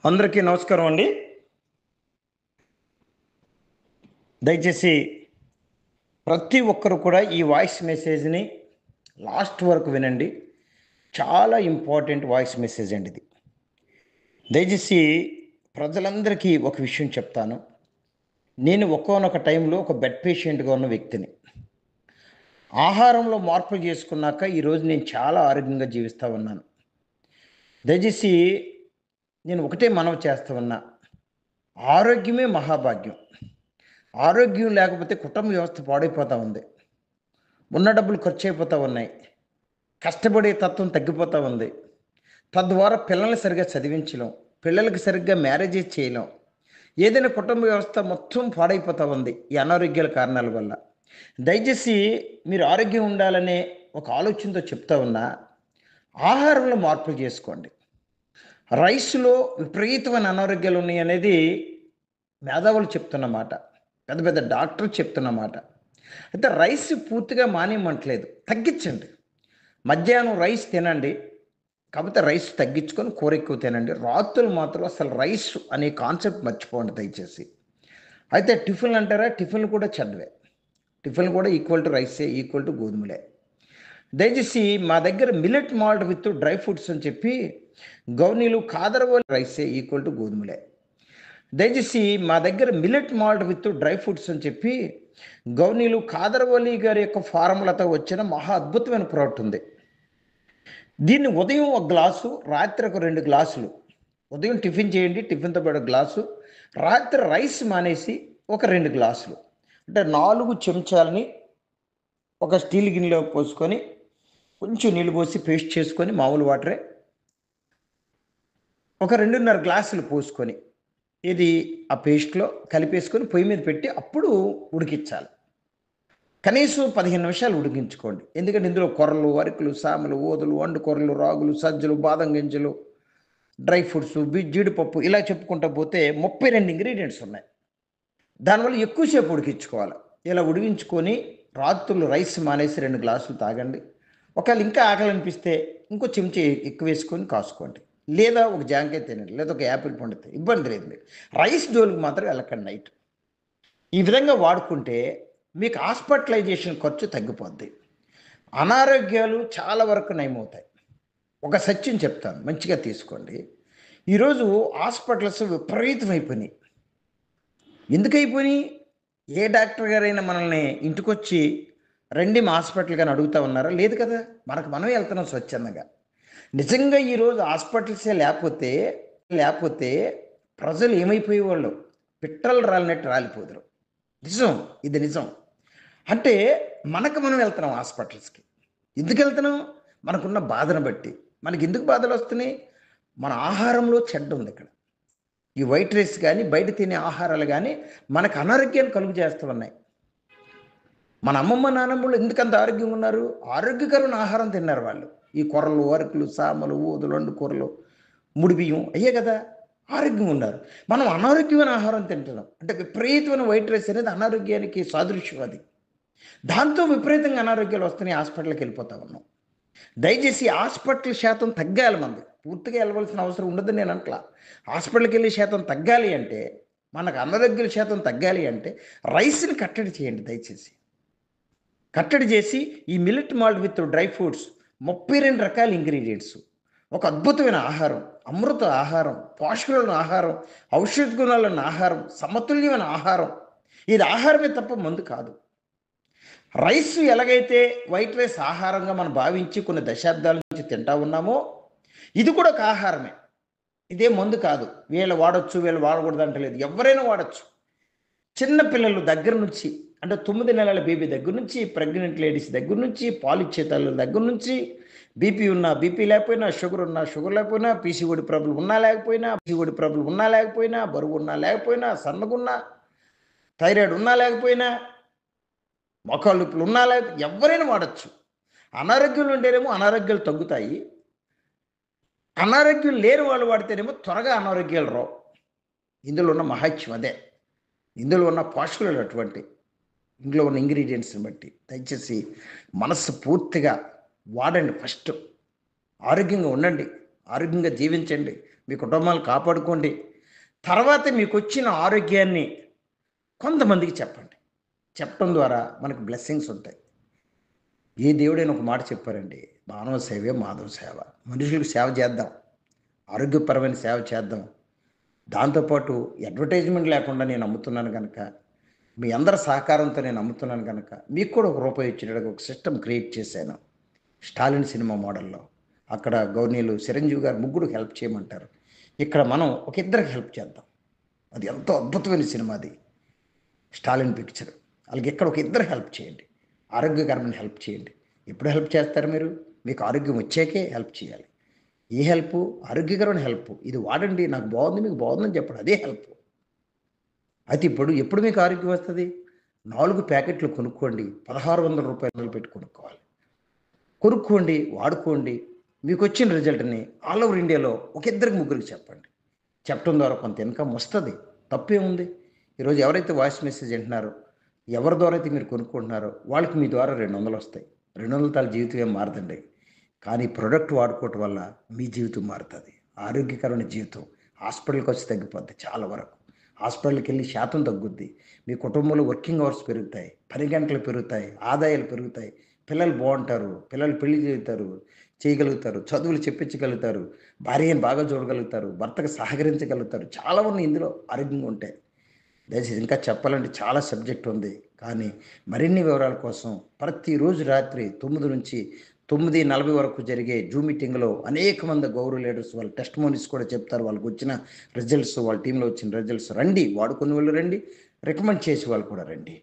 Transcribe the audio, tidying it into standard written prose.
అందరికీ నమస్కారం అండి. దయచేసి ప్రతి ఒక్కరు కూడా ఈ వాయిస్ మెసేజ్ని లాస్ట్ వరకు వినండి. చాలా ఇంపార్టెంట్ వాయిస్ మెసేజ్ అండి ఇది. దయచేసి ప్రజలందరికీ ఒక విషయం చెప్తాను. నేను ఒకానొక టైంలో ఒక బెడ్ పేషెంట్గా ఉన్న వ్యక్తిని. ఆహారంలో మార్పులు చేసుకున్నాక ఈరోజు నేను చాలా ఆరోగ్యంగా జీవిస్తూ ఉన్నాను. దయచేసి నేను ఒకటే మనవి చేస్తూ ఉన్నా, ఆరోగ్యమే మహాభాగ్యం. ఆరోగ్యం లేకపోతే కుటుంబ వ్యవస్థ పాడైపోతూ ఉంది. ఉన్న డబ్బులు ఖర్చు అయిపోతూ ఉన్నాయి. కష్టపడే తత్వం తగ్గిపోతూ ఉంది. తద్వారా పిల్లల్ని సరిగ్గా చదివించలేం, పిల్లలకి సరిగ్గా మ్యారేజెస్ చేయలేం. ఏదైనా కుటుంబ వ్యవస్థ మొత్తం పాడైపోతూ ఉంది ఈ అనారోగ్యాల కారణాల వల్ల. దయచేసి మీరు ఆరోగ్యం ఉండాలనే ఒక ఆలోచనతో చెప్తా ఉన్నా, ఆహారంలో మార్పులు చేసుకోండి. రైస్లో విపరీతమైన అనారోగ్యాలు ఉన్నాయి అనేది మేధావులు చెప్తున్నమాట, పెద్ద పెద్ద డాక్టర్లు చెప్తున్నమాట. అయితే రైస్ పూర్తిగా మానేయమంటలేదు, తగ్గించండి. మధ్యాహ్నం రైస్ తినండి, కాకపోతే రైస్ తగ్గించుకొని కూర ఎక్కువ తినండి. రాత్రులు మాత్రం అసలు రైస్ అనే కాన్సెప్ట్ మర్చిపోండి దయచేసి. అయితే టిఫిన్లు అంటారా, టిఫిన్లు కూడా చెడ్డవే. టిఫిన్లు కూడా ఈక్వల్ టు రైసే, ఈక్వల్ టు గోధుమలే. దయచేసి మా దగ్గర millet malt with dry fruits అని చెప్పి గౌనీలు కాదరవోలి రైసే ఈక్వల్ టు గోధుమలే. దయచేసి మా దగ్గర millet malt with dry fruits అని చెప్పి గౌనీలు కాదరవల్లి గారి యొక్క ఫార్ములాతో వచ్చిన మహా అద్భుతమైన ప్రోడక్ట్ ఉంది. దీన్ని ఉదయం ఒక గ్లాసు, రాత్రి ఒక 2 గ్లాసులు. ఉదయం టిఫిన్ చేయండి, టిఫిన్తో పాటు గ్లాసు. రాత్రి రైస్ మానేసి ఒక 2 గ్లాసులు, అంటే 4 చెంచాలని ఒక స్టీల్ గిన్నెలో పోసుకొని కొంచెం నీళ్ళు పోసి పేస్ట్ చేసుకొని, మామూలు వాటరే ఒక 2.5 గ్లాసులు పోసుకొని, ఇది ఆ పేస్ట్లో కలిపేసుకొని పొయ్యి మీద పెట్టి అప్పుడు ఉడికించాలి. కనీసం 15 నిమిషాలు ఉడికించుకోండి. ఎందుకంటే ఇందులో కొర్రలు, అరికలు, సామలు, ఓదలు, అండు కొర్రలు, రాగులు, సజ్జలు, బాదం గింజలు, డ్రై ఫ్రూట్స్, జీడిపప్పు, ఇలా చెప్పుకుంటూ పోతే 32 ఇంగ్రీడియంట్స్ ఉన్నాయి. దానివల్ల ఎక్కువసేపు ఉడికించుకోవాలి. ఇలా ఉడికించుకొని రాత్రులు రైస్ మానేసి 2 గ్లాసులు తాగండి. ఒకవేళ ఇంకా ఆకలి అనిపిస్తే ఇంకో చెంచా ఎక్కువ వేసుకొని కాసుకోండి, లేదా ఒక జాంకాయ తినండి, లేదా ఒక యాపిల్ పండు తినండి, ఇబ్బంది లేదు. మీరు రైస్ జోలికి మాత్రం వెళ్ళకండి నైట్. ఈ విధంగా వాడుకుంటే మీకు హాస్పిటలైజేషన్ ఖర్చు తగ్గిపోద్ది. అనారోగ్యాలు చాలా వరకు నయమవుతాయి. ఒక సత్యం చెప్తాను, మంచిగా తీసుకోండి. ఈరోజు హాస్పిటల్స్ విపరీతమైపోయినాయి. ఎందుకు అయిపోయినాయి? ఏ డాక్టర్ గారైనా మనల్ని ఇంటికొచ్చి రండి మా హాస్పిటల్ కానీ అడుగుతూ ఉన్నారా? లేదు కదా. మనమే వెళ్తున్నాం స్వచ్ఛందంగా. నిజంగా ఈరోజు హాస్పిటల్సే లేకపోతే లేకపోతే ప్రజలు ఏమైపోయేవాళ్ళు? పిట్టలు రాలినట్టు రాలిపోదురు. నిజం, ఇది నిజం. అంటే మనం వెళ్తున్నాం హాస్పిటల్స్కి. ఎందుకు వెళ్తున్నాం? మనకున్న బాధను బట్టి. మనకి ఎందుకు బాధలు వస్తున్నాయి? మన ఆహారంలో చెడ్డ ఉంది ఇక్కడ. ఈ వైట్ రైస్ కానీ, బయట తినే ఆహారాలు కానీ మనకు అనారోగ్యాన్ని కలుగు చేస్తూ ఉన్నాయి. మన అమ్మమ్మ నాన్నమ్మలు ఎందుకంత ఆరోగ్యంగా ఉన్నారు? ఆరోగ్యకరమైన ఆహారం తిన్నారు వాళ్ళు. ఈ కొర్రలు, అరకులు, సామలు, ఊదులు, అండు కూరలు, ముడి బియ్యం అయ్యే కదా ఆరోగ్యంగా ఉన్నారు. మనం అనారోగ్యమైన ఆహారం తింటున్నాం. అంటే విపరీతమైన వైట్ రైస్ అనేది అనారోగ్యానికి సాదృశ్యం. అది దాంతో విపరీతంగా అనారోగ్యాలు వస్తున్నాయి. హాస్పిటల్కి వెళ్ళిపోతా ఉన్నాం. దయచేసి హాస్పిటల్ శాతం తగ్గాలి. మంది పూర్తిగా వెళ్ళవలసిన అవసరం ఉండదని నేను అంటలా. హాస్పిటల్కి వెళ్ళే శాతం తగ్గాలి అంటే, మనకు అనారోగ్యాల శాతం తగ్గాలి అంటే రైస్ని కట్టడి చేయండి దయచేసి. కట్టడి చేసి ఈ millet malt with dry fruits 32 రకాల ఇంగ్రీడియంట్స్, ఒక అద్భుతమైన ఆహారం, అమృత ఆహారం, పోషకాలున్న ఆహారం, ఔషధ గుణాలున్న ఆహారం, సమతుల్యమైన ఆహారం. ఇది ఆహారమే తప్ప మందు కాదు. రైస్ ఎలాగైతే వైట్ రైస్ ఆహారంగా మనం భావించి కొన్ని దశాబ్దాల నుంచి తింటా ఉన్నామో, ఇది కూడా ఒక ఆహారమే. ఇదే మందు కాదు. వీళ్ళు వాడచ్చు, వీళ్ళు వాడకూడదు అంటలేదు. ఎవరైనా వాడచ్చు. చిన్న పిల్లలు దగ్గర నుంచి, అంటే 9 నెలల బేబీ దగ్గర నుంచి, ప్రెగ్నెంట్ లేడీస్ దగ్గర నుంచి, పాలిచ్చే తల్లుల దగ్గర నుంచి, బీపీ ఉన్నా, బీపీ లేకపోయినా, షుగర్ ఉన్నా, షుగర్ లేకపోయినా, పీసీఓడి ప్రాబ్లం ఉన్నా లేకపోయినా, బరువు ఉన్నా లేకపోయినా, సన్నగున్నా, థైరాయిడ్ ఉన్నా లేకపోయినా, మోకాళ్ళ నొప్పులు ఉన్నా లేకపోతే ఎవరైనా వాడచ్చు. అనారోగ్యాలు ఉంటేనేమో అనారోగ్యాలు తగ్గుతాయి. అనారోగ్యం లేని వాళ్ళు వాడితేనేమో త్వరగా అనారోగ్యాలు రావు. ఇందులో ఉన్న మహత్యం అదే. ఇందులో ఉన్న పోషకాలు అటువంటి, ఇందులో ఉన్న ఇంగ్రీడియంట్స్ని బట్టి దయచేసి మనస్సు పూర్తిగా వాడండి. ఫస్ట్ ఆరోగ్యంగా ఉండండి, ఆరోగ్యంగా జీవించండి, మీ కుటుంబాలు కాపాడుకోండి. తర్వాత మీకు వచ్చిన ఆరోగ్యాన్ని కొంతమందికి చెప్పండి. చెప్పడం ద్వారా మనకు బ్లెస్సింగ్స్ ఉంటాయి. ఏ దేవుడైనా ఒక మాట చెప్పారండి, మానవ సేవే మాధవ సేవ. మనుషులకు సేవ చేద్దాం, ఆరోగ్యపరమైన సేవ చేద్దాం. దాంతోపాటు అడ్వర్టైజ్మెంట్ లేకుండా నేను అమ్ముతున్నాను కనుక, మీ అందరి సహకారంతో నేను అమ్ముతున్నాను కనుక, మీకు కూడా ఒక రూపాయి వచ్చేటట్టుగా ఒక సిస్టమ్ క్రియేట్ చేశాను. స్టాలిన్ సినిమా మోడల్లో. అక్కడ గౌర్నీలు చిరంజీవి గారు ముగ్గురు హెల్ప్ చేయమంటారు. ఇక్కడ మనం ఒక ఇద్దరికి హెల్ప్ చేద్దాం. అది ఎంతో అద్భుతమైన సినిమా అది, స్టాలిన్ పిక్చర్. అలాగే ఇక్కడ ఒక ఇద్దరు హెల్ప్ చేయండి, ఆరోగ్యకరమైన హెల్ప్ చేయండి. ఎప్పుడు హెల్ప్ చేస్తారు మీరు? మీకు ఆరోగ్యం వచ్చాకే హెల్ప్ చేయాలి. ఏ హెల్ప్? ఆరోగ్యకరమైన హెల్ప్. ఇది వాడండి, నాకు బాగుంది, మీకు బాగుందని చెప్పండి, అదే హెల్ప్. అయితే ఎప్పుడు మీకు ఆరోగ్యం వస్తుంది? 4 ప్యాకెట్లు కొనుక్కోండి, 1600 రూపాయలు పెట్టి కొనుక్కోవాలి. కొనుక్కోండి, వాడుకోండి. మీకు వచ్చిన రిజల్ట్ని ఆల్ ఓవర్ ఇండియాలో ఒక ఇద్దరికి ముగ్గురికి చెప్పండి. చెప్పడం ద్వారా కొంత ఇన్కమ్ వస్తుంది, తప్పేముంది? ఈరోజు ఎవరైతే వాయిస్ మెసేజ్ వింటున్నారో, ఎవరి ద్వారా అయితే మీరు కొనుక్కుంటున్నారో వాళ్ళకి మీ ద్వారా 200 వస్తాయి. 200 తాల జీవితం ఏం మారదండి. కానీ ప్రొడక్ట్ వాడుకోవటం వల్ల మీ జీవితం మారుతుంది. ఆరోగ్యకరమైన జీవితం. హాస్పిటల్కి వచ్చి తగ్గిపోద్ది చాలా వరకు. హాస్పిటల్కి వెళ్ళి శాతం తగ్గుద్ది. మీ కుటుంబంలో వర్కింగ్ అవర్స్ పెరుగుతాయి, పని గంటలు పెరుగుతాయి, ఆదాయాలు పెరుగుతాయి. పిల్లలు బాగుంటారు, పిల్లలు పెళ్లి చేయగలుగుతారు, చదువులు చెప్పించగలుగుతారు, భార్యను బాగా చూడగలుగుతారు, భర్తకు సహకరించగలుగుతారు. చాలా ఉన్నాయి ఇందులో ఆరోగ్యంగా ఉంటాయి. దయచేసి ఇంకా చెప్పాలంటే చాలా సబ్జెక్ట్ ఉంది. కానీ మరిన్ని వివరాల కోసం ప్రతిరోజు రాత్రి 9 నుంచి 9:40 వరకు జరిగే జూమ్ మీటింగ్లో అనేక మంది గౌరవ లీడర్స్ వాళ్ళ టెస్టిమోనీస్ కూడా చెప్తారు. వాళ్ళకి వచ్చిన రిజల్ట్స్, వాళ్ళ టీంలో వచ్చిన రిజల్ట్స్. రండి, వాడుకునే వాళ్ళు రండి, రికమెండ్ చేసే వాళ్ళు కూడా రండి.